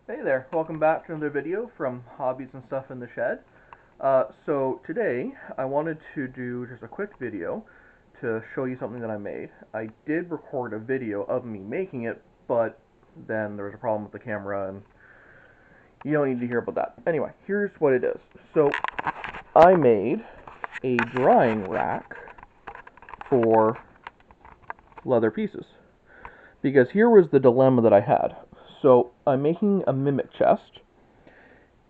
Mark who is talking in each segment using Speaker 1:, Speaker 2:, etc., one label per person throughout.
Speaker 1: Hey there, welcome back to another video from Hobbies and Stuff in the Shed. So today I wanted to do just a quick video to show you something that I made. I did record a video of me making it, but then there was a problem with the camera and you don't need to hear about that. Anyway, here's what it is. So I made a drying rack for leather pieces. Because here was the dilemma that I had. So I'm making a mimic chest,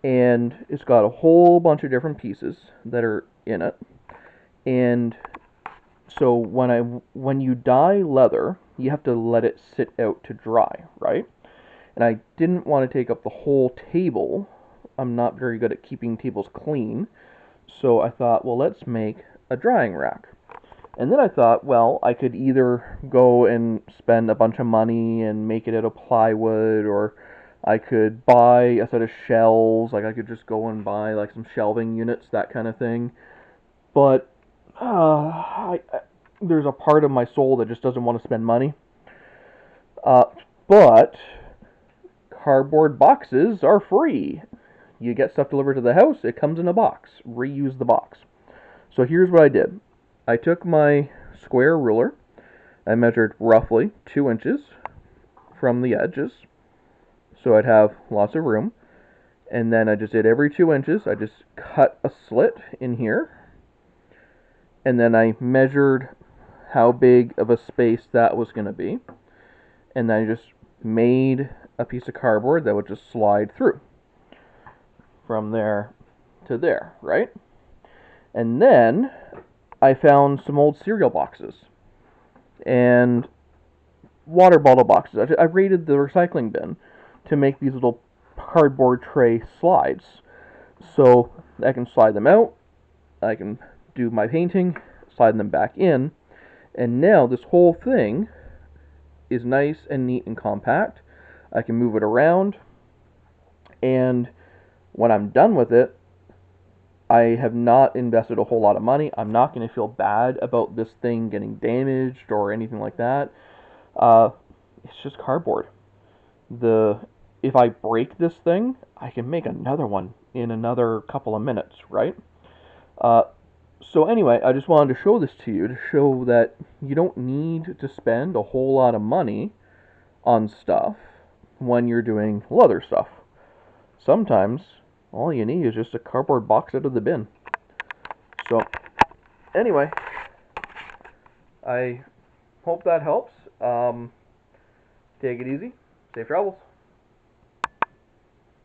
Speaker 1: and it's got a whole bunch of different pieces that are in it. And so when you dye leather, you have to let it sit out to dry, right? And I didn't want to take up the whole table. I'm not very good at keeping tables clean. So I thought, well, let's make a drying rack. And then I thought, well, I could either go and spend a bunch of money and make it out of plywood, or I could buy a set of shelves. Like I could just go and buy like some shelving units, that kind of thing. But there's a part of my soul that just doesn't want to spend money. Uh, but cardboard boxes are free. You get stuff delivered to the house, it comes in a box. Reuse the box. So here's what I did. I took my square ruler. I measured roughly 2 inches from the edges, so I'd have lots of room. And then I just did every 2 inches, I just cut a slit in here. And then I measured how big of a space that was going to be. And then I just made a piece of cardboard that would just slide through from there to there, right? And then I found some old cereal boxes and water bottle boxes. I raided the recycling bin to make these little cardboard tray slides. So I can slide them out, I can do my painting, slide them back in, and now this whole thing is nice and neat and compact. I can move it around, and when I'm done with it, I have not invested a whole lot of money. I'm not going to feel bad about this thing getting damaged or anything like that. Uh, it's just cardboard. The If I break this thing, I can make another one in another couple of minutes, right? Uh, so anyway, I just wanted to show this to you to show that you don't need to spend a whole lot of money on stuff when you're doing leather stuff. Sometimes all you need is just a cardboard box out of the bin. So anyway, I hope that helps. Take it easy. Safe travels.